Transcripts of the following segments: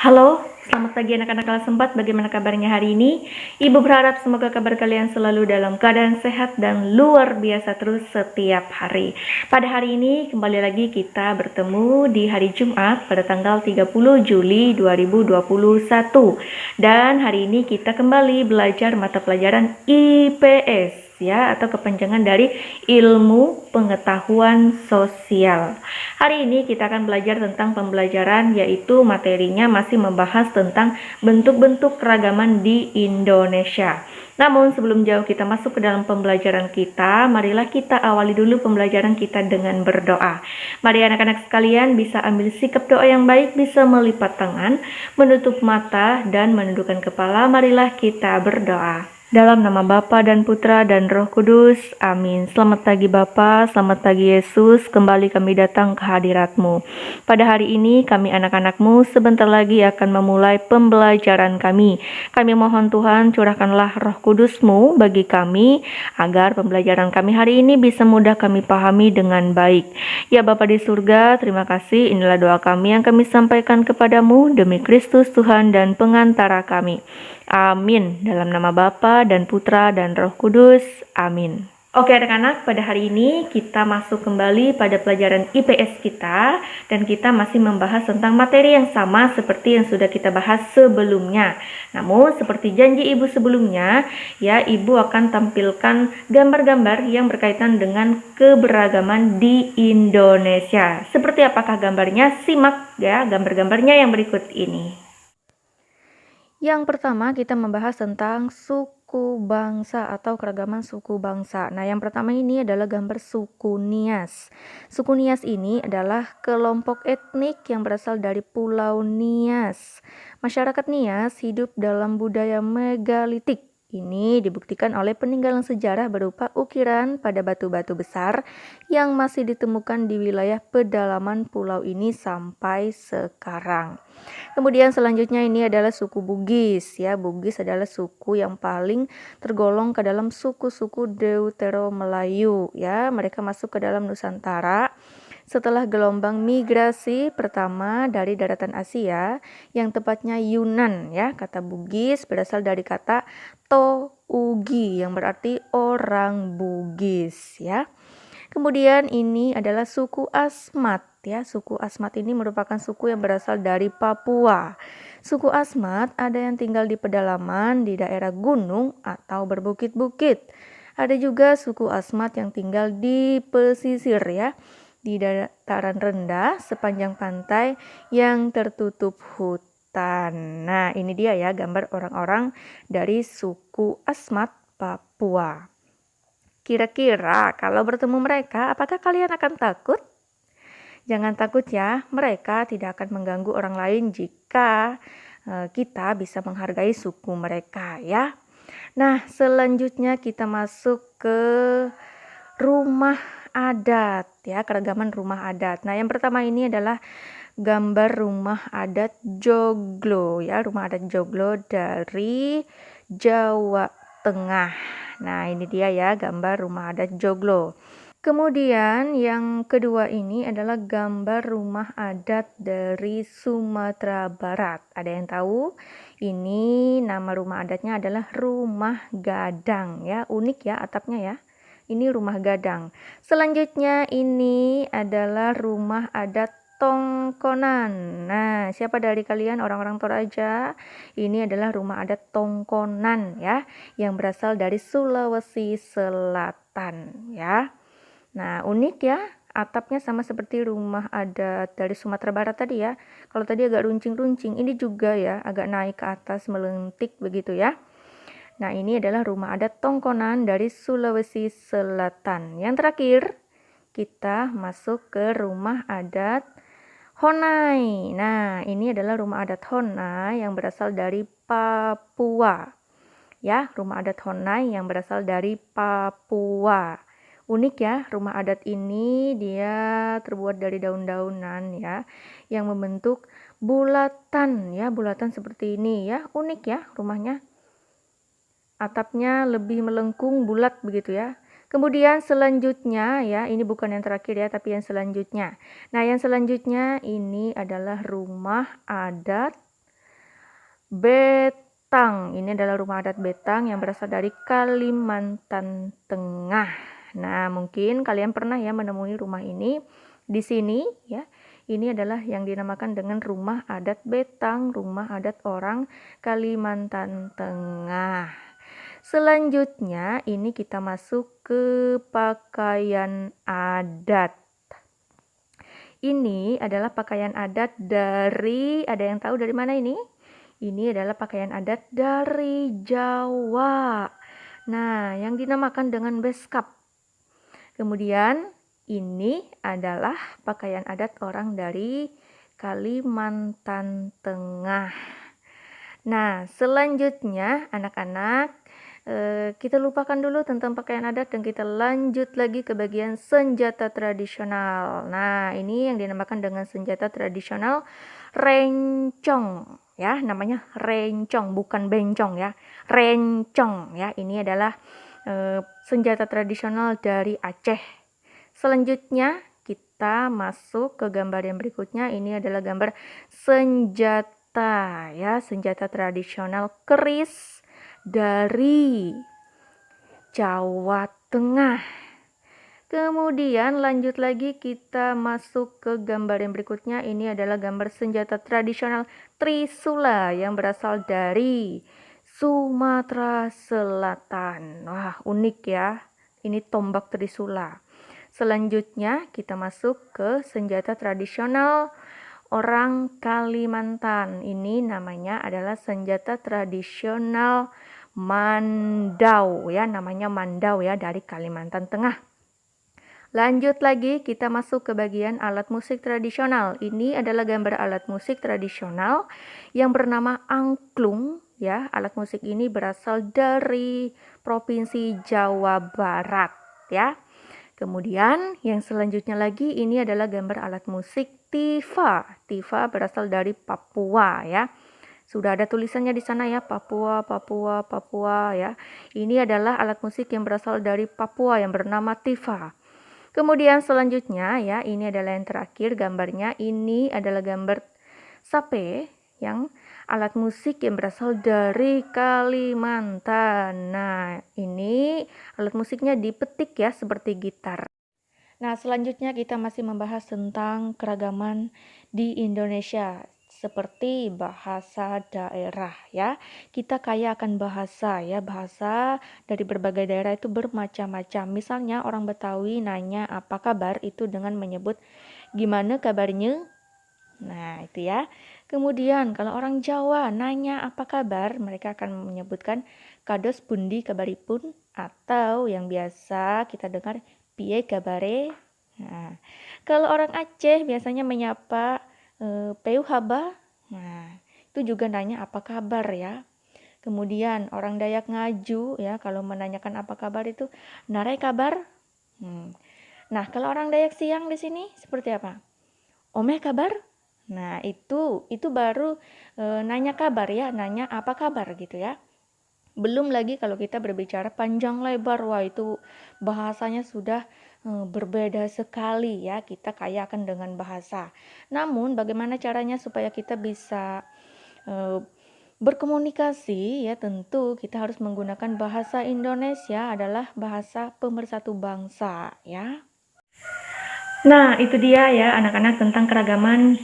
Halo, selamat pagi anak-anak kelas 4. Bagaimana kabarnya hari ini? Ibu berharap semoga kabar kalian selalu dalam keadaan sehat dan luar biasa terus setiap hari. Pada hari ini kembali lagi kita bertemu di hari Jumat pada tanggal 30 Juli 2021. Dan hari ini kita kembali belajar mata pelajaran IPS ya, atau kepanjangan dari ilmu pengetahuan sosial. Hari ini kita akan belajar tentang pembelajaran, yaitu materinya masih membahas tentang bentuk-bentuk keragaman di Indonesia. Namun sebelum jauh kita masuk ke dalam pembelajaran kita, marilah kita awali dulu pembelajaran kita dengan berdoa. Mari anak-anak sekalian bisa ambil sikap doa yang baik, bisa melipat tangan, menutup mata, dan menundukkan kepala. Marilah kita berdoa. Dalam nama Bapa dan Putra dan Roh Kudus, amin. Selamat pagi Bapa, selamat pagi Yesus, kembali kami datang ke hadirat-Mu. Pada hari ini kami anak-anak-Mu sebentar lagi akan memulai pembelajaran kami. Kami mohon Tuhan curahkanlah Roh Kudus-Mu bagi kami, agar pembelajaran kami hari ini bisa mudah kami pahami dengan baik. Ya Bapa di surga, terima kasih, inilah doa kami yang kami sampaikan kepadamu demi Kristus Tuhan dan pengantara kami. Amin. Dalam nama Bapa dan Putra dan Roh Kudus. Amin. Oke anak-anak, pada hari ini kita masuk kembali pada pelajaran IPS kita, dan kita masih membahas tentang materi yang sama seperti yang sudah kita bahas sebelumnya. Namun seperti janji ibu sebelumnya, ya, ibu akan tampilkan gambar-gambar yang berkaitan dengan keberagaman di Indonesia. Seperti apakah gambarnya? Simak ya gambar-gambarnya yang berikut ini. Yang pertama kita membahas tentang suku bangsa atau keragaman suku bangsa. Nah, yang pertama ini adalah gambar suku Nias. Suku Nias ini adalah kelompok etnik yang berasal dari Pulau Nias. Masyarakat Nias hidup dalam budaya megalitik. Ini dibuktikan oleh peninggalan sejarah berupa ukiran pada batu-batu besar yang masih ditemukan di wilayah pedalaman pulau ini sampai sekarang. Kemudian selanjutnya ini adalah suku Bugis ya. Bugis adalah suku yang paling tergolong ke dalam suku-suku Deutero-Melayu ya. Mereka masuk ke dalam Nusantara setelah gelombang migrasi pertama dari daratan Asia, yang tepatnya Yunan ya. Kata Bugis berasal dari kata Tougi yang berarti orang Bugis ya. Kemudian ini adalah suku Asmat ya. Suku Asmat ini merupakan suku yang berasal dari Papua. Suku Asmat ada yang tinggal di pedalaman, di daerah gunung atau berbukit-bukit. Ada juga suku Asmat yang tinggal di pesisir ya, di dataran rendah sepanjang pantai yang tertutup hutan. Nah, ini dia ya gambar orang-orang dari suku Asmat Papua. Kira-kira kalau bertemu mereka, apakah kalian akan takut? Jangan takut ya, mereka tidak akan mengganggu orang lain jika kita bisa menghargai suku mereka ya. Nah, selanjutnya kita masuk ke rumah adat ya, keragaman rumah adat. Nah, yang pertama ini adalah gambar rumah adat Joglo ya, rumah adat Joglo dari Jawa Tengah. Nah, ini dia ya gambar rumah adat Joglo. Kemudian yang kedua ini adalah gambar rumah adat dari Sumatera Barat. Ada yang tahu? Ini nama rumah adatnya adalah Rumah Gadang ya. Unik ya atapnya ya. Ini Rumah Gadang. Selanjutnya ini adalah rumah adat Tongkonan. Nah, siapa dari kalian orang-orang Toraja? Ini adalah rumah adat Tongkonan ya, yang berasal dari Sulawesi Selatan ya. Nah, unik ya, atapnya sama seperti rumah adat dari Sumatera Barat tadi ya. Kalau tadi agak runcing-runcing, ini juga ya, agak naik ke atas melentik begitu ya. Nah, ini adalah rumah adat Tongkonan dari Sulawesi Selatan. Yang terakhir, kita masuk ke rumah adat Honai. Nah, ini adalah rumah adat Honai yang berasal dari Papua. Ya, rumah adat Honai yang berasal dari Papua. Unik ya, rumah adat ini dia terbuat dari daun-daunan ya, yang membentuk bulatan ya, bulatan seperti ini ya. Unik ya rumahnya. Atapnya lebih melengkung bulat begitu ya. Kemudian selanjutnya ya, ini bukan yang terakhir ya, tapi yang selanjutnya. Nah, yang selanjutnya ini adalah rumah adat Betang. Ini adalah rumah adat Betang yang berasal dari Kalimantan Tengah. Nah, mungkin kalian pernah ya menemui rumah ini di sini ya. Ini adalah yang dinamakan dengan rumah adat Betang, rumah adat orang Kalimantan Tengah. Selanjutnya ini kita masuk ke pakaian adat. Ini adalah pakaian adat dari, ada yang tahu dari mana ini? Ini adalah pakaian adat dari Jawa. Nah, yang dinamakan dengan beskap. Kemudian ini adalah pakaian adat orang dari Kalimantan Tengah. Nah, selanjutnya anak-anak, kita lupakan dulu tentang pakaian adat dan kita lanjut lagi ke bagian senjata tradisional. Nah, ini yang dinamakan dengan senjata tradisional rencong ya, namanya rencong bukan bencong ya. Rencong ya, ini adalah senjata tradisional dari Aceh. Selanjutnya kita masuk ke gambar yang berikutnya. Ini adalah gambar senjata ya, senjata tradisional keris dari Jawa Tengah. Kemudian lanjut lagi kita masuk ke gambar yang berikutnya. Ini adalah gambar senjata tradisional Trisula yang berasal dari Sumatera Selatan. Wah, unik ya. Ini tombak Trisula. Selanjutnya kita masuk ke senjata tradisional orang Kalimantan. Ini namanya adalah senjata tradisional Mandau ya, namanya Mandau ya, dari Kalimantan Tengah. Lanjut lagi kita masuk ke bagian alat musik tradisional. Ini adalah gambar alat musik tradisional yang bernama angklung ya. Alat musik ini berasal dari Provinsi Jawa Barat ya. Kemudian yang selanjutnya lagi ini adalah gambar alat musik tifa. Tifa berasal dari Papua ya. Sudah ada tulisannya di sana ya, Papua, Papua, Papua ya. Ini adalah alat musik yang berasal dari Papua yang bernama tifa. Kemudian selanjutnya ya, ini adalah yang terakhir gambarnya. Ini adalah gambar sape yang alat musik yang berasal dari Kalimantan. Nah, ini alat musiknya dipetik ya, seperti gitar. Nah, selanjutnya kita masih membahas tentang keragaman di Indonesia, seperti bahasa daerah ya. Kita kaya akan bahasa ya, bahasa dari berbagai daerah itu bermacam-macam. Misalnya orang Betawi nanya apa kabar itu dengan menyebut gimana kabarnya. Nah, itu ya. Kemudian kalau orang Jawa nanya apa kabar, mereka akan menyebutkan kados pundi kabaripun, atau yang biasa kita dengar piye kabare. Nah, kalau orang Aceh biasanya menyapa peu haba. Nah, itu juga nanya apa kabar ya. Kemudian orang Dayak Ngaju ya, kalau menanyakan apa kabar itu narai kabar. Nah, kalau orang Dayak Siang di sini seperti apa? Omeh kabar? Nah, itu baru nanya kabar ya, nanya apa kabar gitu ya. Belum lagi kalau kita berbicara panjang lebar, wah itu bahasanya sudah berbeda sekali ya, kita kaya akan dengan bahasa. Namun bagaimana caranya supaya kita bisa berkomunikasi ya, tentu kita harus menggunakan bahasa Indonesia, adalah bahasa pemersatu bangsa ya. Nah, itu dia ya anak-anak tentang keragaman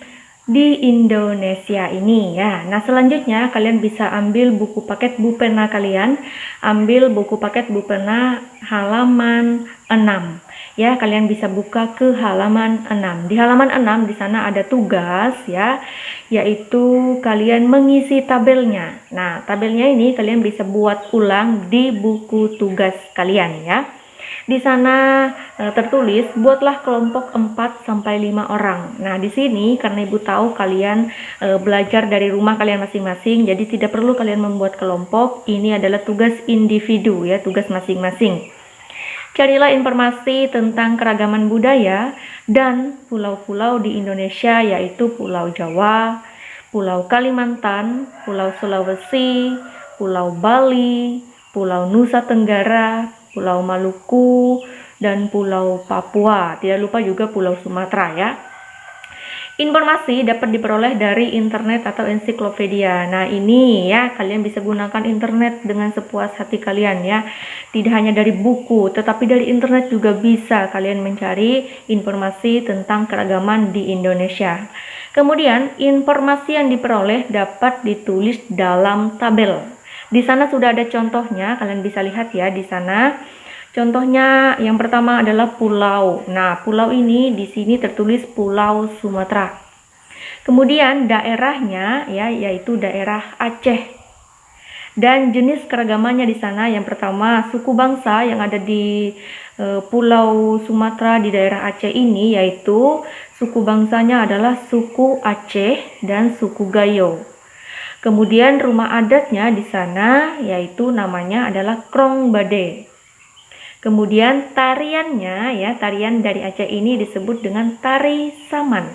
di Indonesia ini ya. Nah, selanjutnya kalian bisa ambil buku paket Bupena kalian, ambil buku paket Bupena halaman 6. Ya, kalian bisa buka ke halaman 6. Di halaman 6 di sana ada tugas ya, yaitu kalian mengisi tabelnya. Nah, tabelnya ini kalian bisa buat ulang di buku tugas kalian ya. Di sana tertulis buatlah kelompok 4 sampai 5 orang. Nah, di sini karena Ibu tahu kalian belajar dari rumah kalian masing-masing, jadi tidak perlu kalian membuat kelompok. Ini adalah tugas individu ya, tugas masing-masing. Carilah informasi tentang keragaman budaya dan pulau-pulau di Indonesia, yaitu Pulau Jawa, Pulau Kalimantan, Pulau Sulawesi, Pulau Bali, Pulau Nusa Tenggara, Pulau Maluku, dan Pulau Papua. Tidak lupa juga Pulau Sumatera ya. Informasi dapat diperoleh dari internet atau ensiklopedia. Nah, ini ya, kalian bisa gunakan internet dengan sepuas hati kalian ya. Tidak hanya dari buku, tetapi dari internet juga bisa kalian mencari informasi tentang keragaman di Indonesia. Kemudian, informasi yang diperoleh dapat ditulis dalam tabel. Di sana sudah ada contohnya, kalian bisa lihat ya di sana. Contohnya yang pertama adalah pulau. Nah, pulau ini di sini tertulis Pulau Sumatera. Kemudian daerahnya ya, yaitu daerah Aceh. Dan jenis keragamannya di sana, yang pertama suku bangsa yang ada di Pulau Sumatera di daerah Aceh ini, yaitu suku bangsanya adalah suku Aceh dan suku Gayo. Kemudian rumah adatnya di sana yaitu namanya adalah Krong Bade. Kemudian tariannya ya, tarian dari Aceh ini disebut dengan tari saman.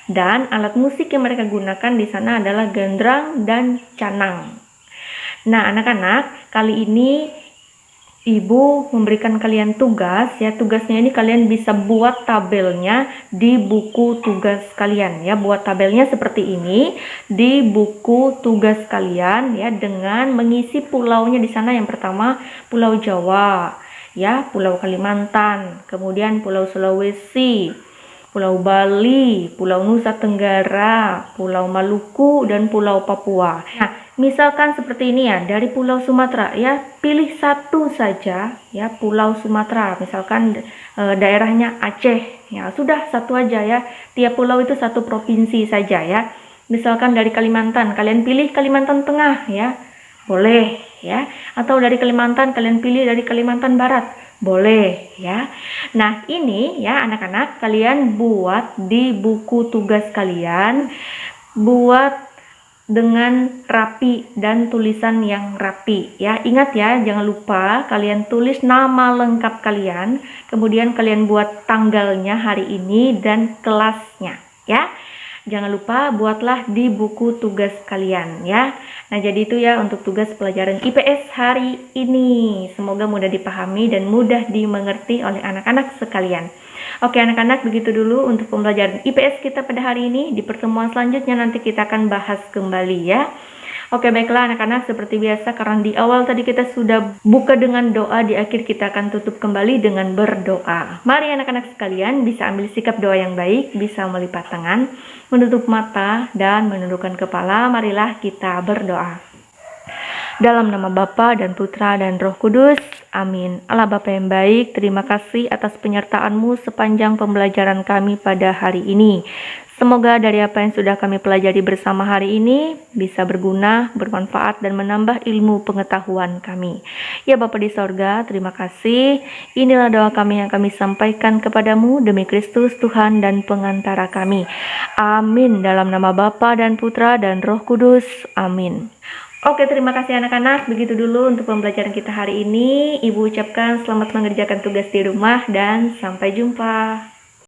Dan alat musik yang mereka gunakan di sana adalah gendrang dan canang. Nah, anak-anak, kali ini Ibu memberikan kalian tugas ya. Tugasnya ini kalian bisa buat tabelnya di buku tugas kalian ya. Buat tabelnya seperti ini di buku tugas kalian ya, dengan mengisi pulaunya di sana. Yang pertama Pulau Jawa ya, Pulau Kalimantan, kemudian Pulau Sulawesi, Pulau Bali, Pulau Nusa Tenggara, Pulau Maluku, dan Pulau Papua. Nah, misalkan seperti ini ya, dari Pulau Sumatera ya, pilih satu saja ya, Pulau Sumatera. Misalkan daerahnya Aceh, ya sudah satu aja ya. Tiap pulau itu satu provinsi saja ya. Misalkan dari Kalimantan, kalian pilih Kalimantan Tengah ya, boleh ya. Atau dari Kalimantan kalian pilih dari Kalimantan Barat, boleh ya. Nah, ini ya anak-anak, kalian buat di buku tugas kalian, buat dengan rapi dan tulisan yang rapi ya. Ingat ya, jangan lupa kalian tulis nama lengkap kalian, kemudian kalian buat tanggalnya hari ini dan kelasnya ya. Jangan lupa buatlah di buku tugas kalian ya. Nah, jadi itu ya untuk tugas pelajaran IPS hari ini. Semoga mudah dipahami dan mudah dimengerti oleh anak-anak sekalian. Oke anak-anak, begitu dulu untuk pembelajaran IPS kita pada hari ini. Di pertemuan selanjutnya nanti kita akan bahas kembali ya. Oke, baiklah anak-anak, seperti biasa karena di awal tadi kita sudah buka dengan doa, di akhir kita akan tutup kembali dengan berdoa. Mari anak-anak sekalian bisa ambil sikap doa yang baik, bisa melipat tangan, menutup mata, dan menundukkan kepala. Marilah kita berdoa. Dalam nama Bapa dan Putra dan Roh Kudus, amin. Allah Bapa yang baik, terima kasih atas penyertaan-Mu sepanjang pembelajaran kami pada hari ini. Semoga dari apa yang sudah kami pelajari bersama hari ini bisa berguna, bermanfaat, dan menambah ilmu pengetahuan kami. Ya Bapa di sorga, terima kasih. Inilah doa kami yang kami sampaikan kepadamu demi Kristus Tuhan dan pengantara kami. Amin. Dalam nama Bapa dan Putra dan Roh Kudus. Amin. Oke, terima kasih anak-anak. Begitu dulu untuk pembelajaran kita hari ini. Ibu ucapkan selamat mengerjakan tugas di rumah dan sampai jumpa.